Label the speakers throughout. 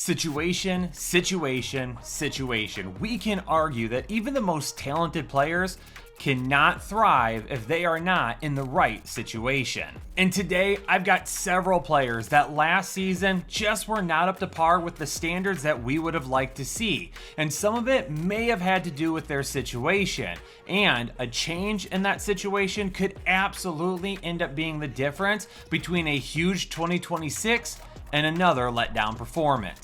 Speaker 1: Situation. We can argue that even the most talented players cannot thrive if they are not in the right situation. And today, I've got several players that last season just were not up to par with the standards that we would have liked to see. And some of it may have had to do with their situation. And a change in that situation could absolutely end up being the difference between a huge 2026 and another letdown performance.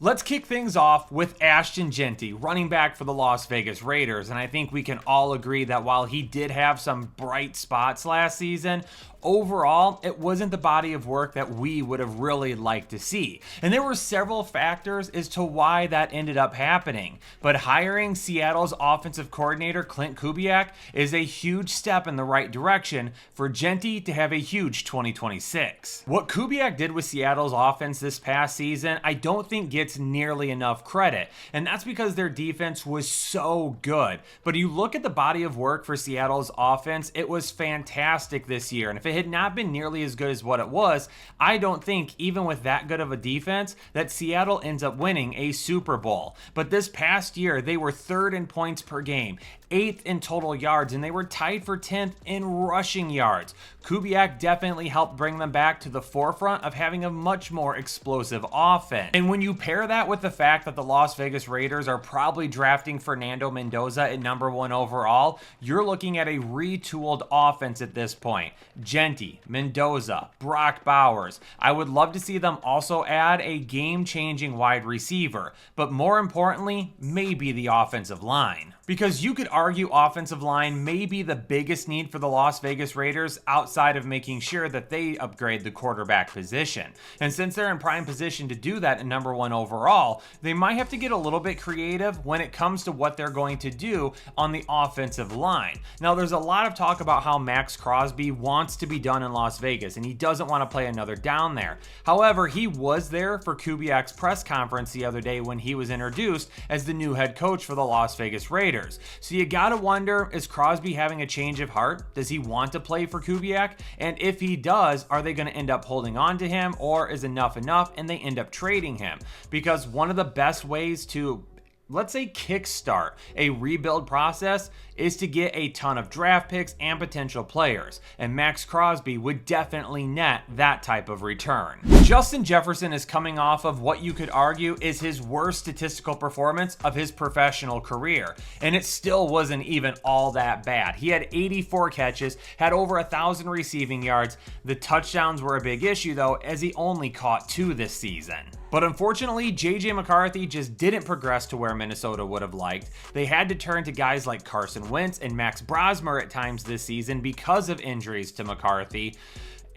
Speaker 1: Let's kick things off with Ashton Jeanty, running back for the Las Vegas Raiders. And I think we can all agree that while he did have some bright spots last season, overall, it wasn't the body of work that we would have really liked to see. And there were several factors as to why that ended up happening. But hiring Seattle's offensive coordinator, Clint Kubiak, is a huge step in the right direction for Jeanty to have a huge 2026. What Kubiak did with Seattle's offense this past season, I don't think gets nearly enough credit. And that's because their defense was so good. But you look at the body of work for Seattle's offense, it was fantastic this year. And if it had not been nearly as good as what it was, I don't think even with that good of a defense that Seattle ends up winning a Super Bowl. But this past year, they were third in points per game, 8th in total yards, and they were tied for 10th in rushing yards. Kubiak definitely helped bring them back to the forefront of having a much more explosive offense. And when you pair that with the fact that the Las Vegas Raiders are probably drafting Fernando Mendoza at #1 overall, you're looking at a retooled offense at this point. Jeanty, Mendoza, Brock Bowers. I would love to see them also add a game-changing wide receiver, but more importantly, maybe the offensive line. Because you could argue offensive line may be the biggest need for the Las Vegas Raiders outside of making sure that they upgrade the quarterback position. And since they're in prime position to do that at #1 overall, they might have to get a little bit creative when it comes to what they're going to do on the offensive line. Now, there's a lot of talk about how Max Crosby wants to be done in Las Vegas and he doesn't want to play another down there. However, he was there for Kubiak's press conference the other day when he was introduced as the new head coach for the Las Vegas Raiders. So you gotta wonder, is Crosby having a change of heart? Does he want to play for Kubiak? And if he does, are they gonna end up holding on to him, or is enough and they end up trading him? Because one of the best ways to, let's say, kickstart a rebuild process is to get a ton of draft picks and potential players. And Max Crosby would definitely net that type of return. Justin Jefferson is coming off of what you could argue is his worst statistical performance of his professional career. And it still wasn't even all that bad. He had 84 catches, had over 1,000 receiving yards. The touchdowns were a big issue though, as he only caught 2 this season. But unfortunately, JJ McCarthy just didn't progress to where Minnesota would have liked. They had to turn to guys like Carson Wentz and Max Brosmer at times this season because of injuries to McCarthy.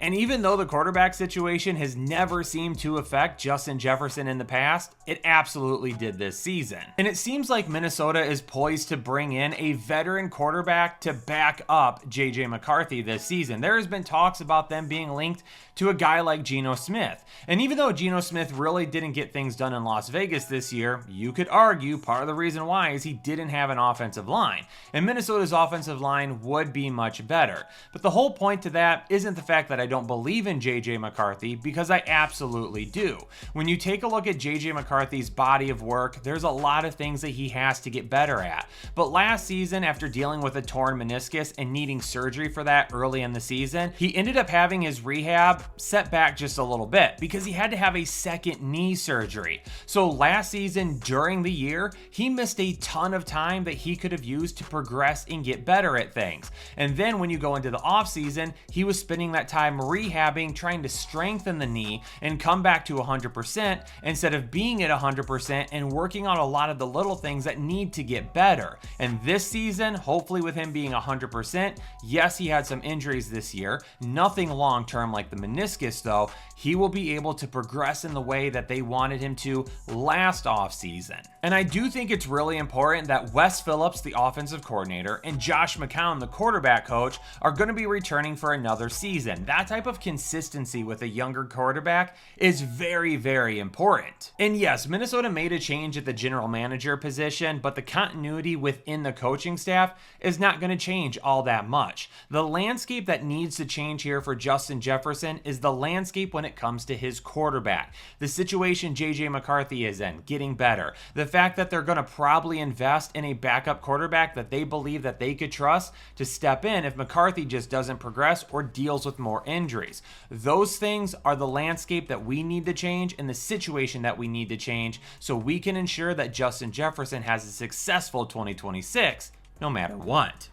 Speaker 1: And even though the quarterback situation has never seemed to affect Justin Jefferson in the past, it absolutely did this season. And it seems like Minnesota is poised to bring in a veteran quarterback to back up JJ McCarthy this season. There has been talks about them being linked to a guy like Geno Smith. And even though Geno Smith really didn't get things done in Las Vegas this year, you could argue part of the reason why is he didn't have an offensive line. And Minnesota's offensive line would be much better. But the whole point to that isn't the fact that I don't believe in JJ McCarthy, because I absolutely do. When you take a look at JJ McCarthy's body of work, there's a lot of things that he has to get better at. But last season, after dealing with a torn meniscus and needing surgery for that early in the season, he ended up having his rehab set back just a little bit because he had to have a second knee surgery. So last season during the year, he missed a ton of time that he could have used to progress and get better at things. And then when you go into the offseason, he was spending that time rehabbing, trying to strengthen the knee and come back to 100% instead of being at 100% and working on a lot of the little things that need to get better. And this season, hopefully with him being 100%, yes, he had some injuries this year, nothing long-term like the meniscus though, he will be able to progress in the way that they wanted him to last offseason. And I do think it's really important that Wes Phillips, the offensive coordinator, and Josh McCown, the quarterback coach, are going to be returning for another season. That's that type of consistency with a younger quarterback is very, very important. And yes, Minnesota made a change at the general manager position, but the continuity within the coaching staff is not going to change all that much. The landscape that needs to change here for Justin Jefferson is the landscape when it comes to his quarterback. The situation JJ McCarthy is in, getting better. The fact that they're going to probably invest in a backup quarterback that they believe that they could trust to step in if McCarthy just doesn't progress or deals with more injuries. Those things are the landscape that we need to change and the situation that we need to change so we can ensure that Justin Jefferson has a successful 2026 no matter what.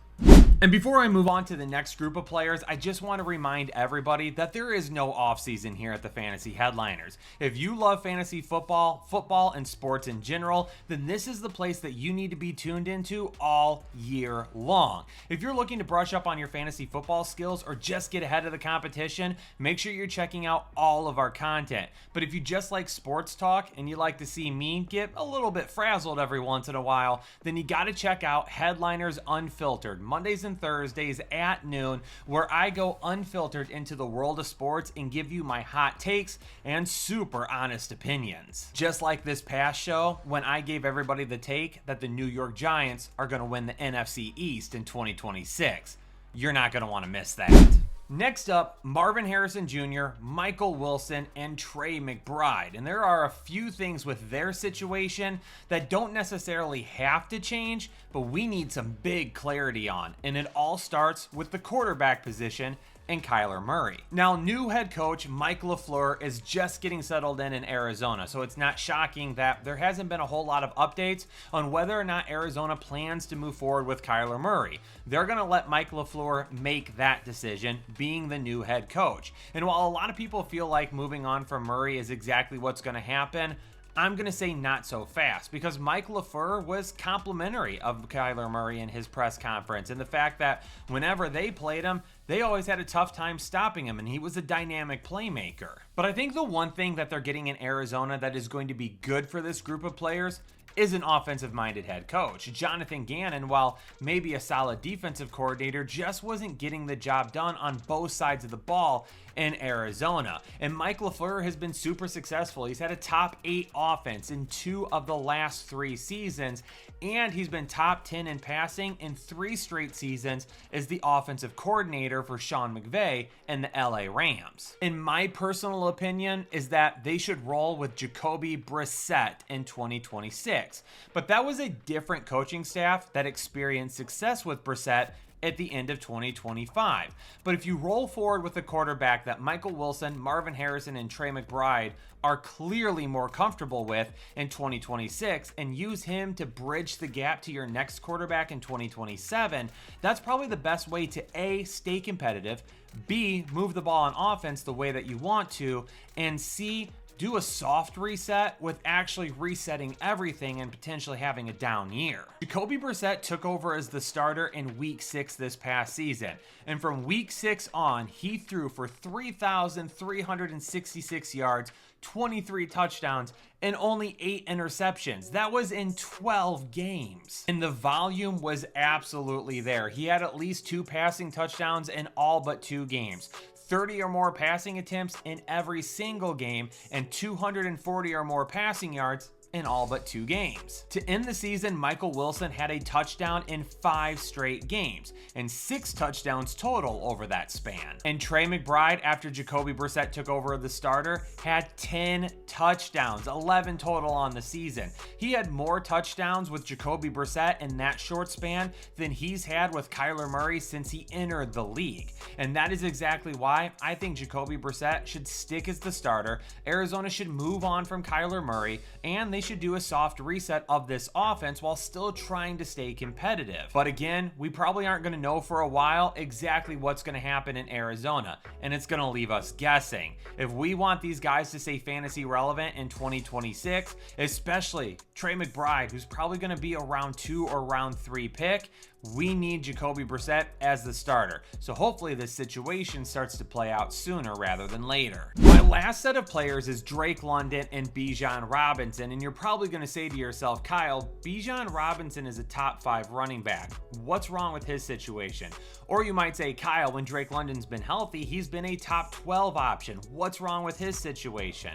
Speaker 1: And before I move on to the next group of players, I just want to remind everybody that there is no offseason here at the Fantasy Headliners. If you love fantasy football, and sports in general, then this is the place that you need to be tuned into all year long. If you're looking to brush up on your fantasy football skills or just get ahead of the competition, make sure you're checking out all of our content. But if you just like sports talk and you like to see me get a little bit frazzled every once in a while, then you got to check out Headliners Unfiltered, Mondays and Thursdays at noon, where I go unfiltered into the world of sports and give you my hot takes and super honest opinions. Just like this past show, when I gave everybody the take that the New York Giants are going to win the NFC East in 2026. You're not going to want to miss that. Next up, Marvin Harrison Jr., Michael Wilson, and Trey McBride. And there are a few things with their situation that don't necessarily have to change, but we need some big clarity on. And it all starts with the quarterback position and Kyler Murray. Now, new head coach Mike LaFleur is just getting settled in Arizona, so it's not shocking that there hasn't been a whole lot of updates on whether or not Arizona plans to move forward with Kyler Murray. They're going to let Mike LaFleur make that decision, being the new head coach. And while a lot of people feel like moving on from Murray is exactly what's going to happen, I'm going to say not so fast, because Mike LaFleur was complimentary of Kyler Murray in his press conference, and the fact that whenever they played him, they always had a tough time stopping him, and he was a dynamic playmaker. But I think the one thing that they're getting in Arizona that is going to be good for this group of players is an offensive-minded head coach. Jonathan Gannon, while maybe a solid defensive coordinator, just wasn't getting the job done on both sides of the ball in Arizona. And Mike LaFleur has been super successful. He's had a top 8 offense in 2 of the last 3 seasons, and he's been top 10 in passing in 3 straight seasons as the offensive coordinator for Sean McVay and the LA Rams. In my personal opinion is that they should roll with Jacoby Brissett in 2026. But that was a different coaching staff that experienced success with Brissett at the end of 2025. But if you roll forward with a quarterback that Michael Wilson, Marvin Harrison, and Trey McBride are clearly more comfortable with in 2026 and use him to bridge the gap to your next quarterback in 2027, that's probably the best way to A, stay competitive, B, move the ball on offense the way that you want to, and C, do a soft reset with actually resetting everything and potentially having a down year. Jacoby Brissett took over as the starter in week 6 this past season. And from week 6 on, he threw for 3,366 yards, 23 touchdowns, and only 8 interceptions. That was in 12 games. And the volume was absolutely there. He had at least 2 passing touchdowns in all but 2 games. 30 or more passing attempts in every single game, and 240 or more passing yards in all but 2 games. To end the season, Michael Wilson had a touchdown in 5 straight games, and 6 touchdowns total over that span. And Trey McBride, after Jacoby Brissett took over the starter, had 10 touchdowns, 11 total on the season. He had more touchdowns with Jacoby Brissett in that short span than he's had with Kyler Murray since he entered the league. And that is exactly why I think Jacoby Brissett should stick as the starter. Arizona should move on from Kyler Murray, and they should do a soft reset of this offense while still trying to stay competitive. But again, we probably aren't going to know for a while exactly what's going to happen in Arizona, and it's going to leave us guessing. If we want these guys to stay fantasy relevant in 2026, especially Trey McBride, who's probably going to be a round 2 or round 3 pick, we need Jacoby Brissett as the starter. So hopefully this situation starts to play out sooner rather than later. My last set of players is Drake London and Bijan Robinson, and you're probably going to say to yourself, Kyle, Bijan Robinson is a top 5 running back. What's wrong with his situation? Or you might say, Kyle, when Drake London's been healthy, he's been a top 12 option. What's wrong with his situation?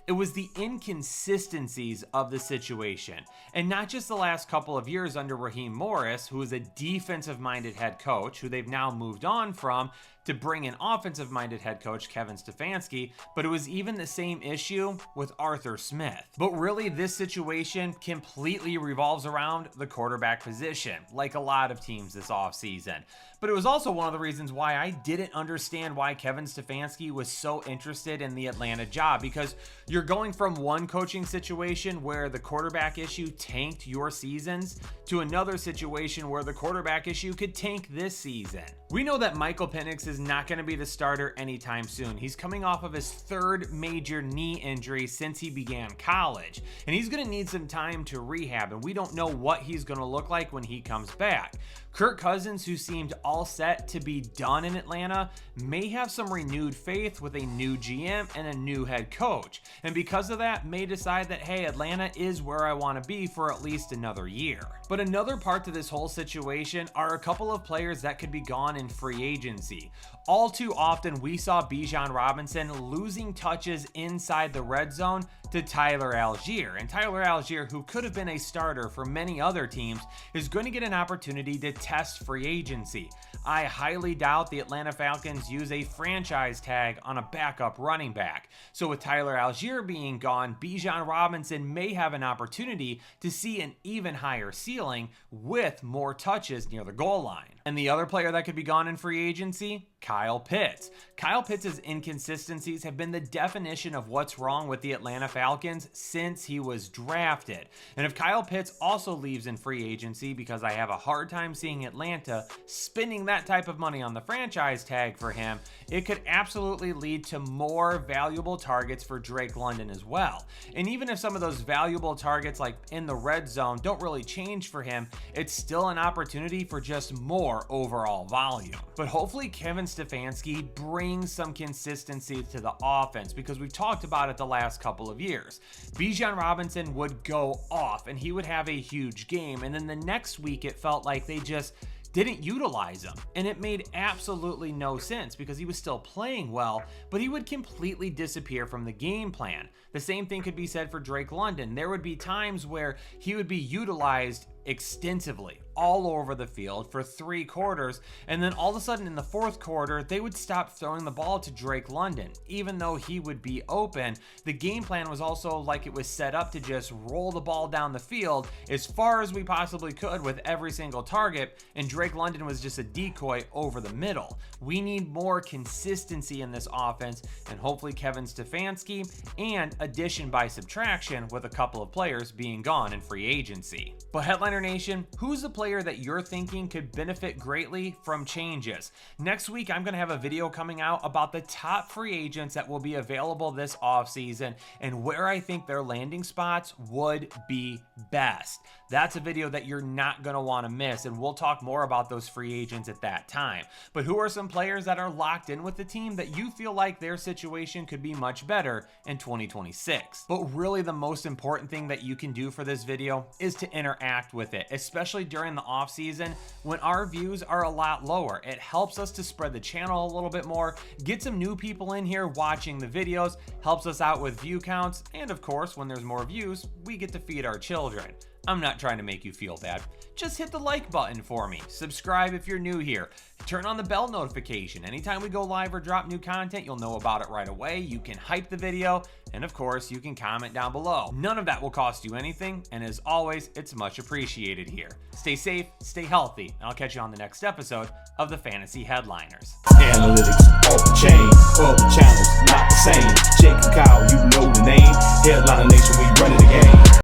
Speaker 1: It was the inconsistencies of the situation, and not just the last couple of years under Raheem Morris, who is a defensive-minded head coach, who they've now moved on from to bring in offensive-minded head coach Kevin Stefanski, but it was even the same issue with Arthur Smith. But really, this situation completely revolves around the quarterback position, like a lot of teams this offseason. But it was also one of the reasons why I didn't understand why Kevin Stefanski was so interested in the Atlanta job, because you're going from one coaching situation where the quarterback issue tanked your seasons to another situation where the quarterback issue could tank this season. We know that Michael Penix is not going to be the starter anytime soon. He's coming off of his 3rd major knee injury since he began college, and he's going to need some time to rehab, and we don't know what he's going to look like when he comes back. Kirk Cousins, who seemed all set to be done in Atlanta, may have some renewed faith with a new GM and a new head coach, and because of that may decide that, hey, Atlanta is where I want to be for at least another year. But another part to this whole situation are a couple of players that could be gone in free agency. All too often we saw Bijan Robinson losing touches inside the red zone to Tyler Algier, and Tyler Algier, who could have been a starter for many other teams, is going to get an opportunity to test free agency. I highly doubt the Atlanta Falcons use a franchise tag on a backup running back. So with Tyler Algier being gone, Bijan Robinson may have an opportunity to see an even higher ceiling with more touches near the goal line. And the other player that could be gone in free agency, Kyle Pitts. Kyle Pitts' inconsistencies have been the definition of what's wrong with the Atlanta Falcons since he was drafted. And if Kyle Pitts also leaves in free agency, because I have a hard time seeing Atlanta spending that type of money on the franchise tag for him, it could absolutely lead to more valuable targets for Drake London as well. And even if some of those valuable targets like in the red zone don't really change for him, it's still an opportunity for just more overall volume. But hopefully Kevin Stefanski brings some consistency to the offense, because we've talked about it the last couple of years. Bijan Robinson would go off and he would have a huge game, and then the next week it felt like they just didn't utilize him, and it made absolutely no sense because he was still playing well, but he would completely disappear from the game plan. The same thing could be said for Drake London. There would be times where he would be utilized extensively all over the field for 3 quarters, and then all of a sudden in the 4th quarter they would stop throwing the ball to Drake London. Even though he would be open, the game plan was also like it was set up to just roll the ball down the field as far as we possibly could with every single target, and Drake London was just a decoy over the middle. We need more consistency in this offense, and hopefully Kevin Stefanski, and addition by subtraction with a couple of players being gone in free agency. But Headliner Nation, who's the player that you're thinking could benefit greatly from changes? Next week, I'm going to have a video coming out about the top free agents that will be available this offseason and where I think their landing spots would be best. That's a video that you're not going to want to miss, and we'll talk more about those free agents at that time. But who are some players that are locked in with the team that you feel like their situation could be much better in 2026? But really the most important thing that you can do for this video is to interact with it, especially during the off season when our views are a lot lower. It helps us to spread the channel a little bit more, get some new people in here watching the videos, helps us out with view counts, and of course, when there's more views, we get to feed our children. I'm not trying to make you feel bad. Just hit the like button for me. Subscribe if you're new here. Turn on the bell notification. Anytime we go live or drop new content, you'll know about it right away. You can hype the video, and of course, you can comment down below. None of that will cost you anything, and as always, it's much appreciated here. Stay safe, stay healthy, and I'll catch you on the next episode of the Fantasy Headliners.
Speaker 2: Analytics off the chain, other channels not the same. Jake and Kyle, you know the name. Headliner Nation, we running the game.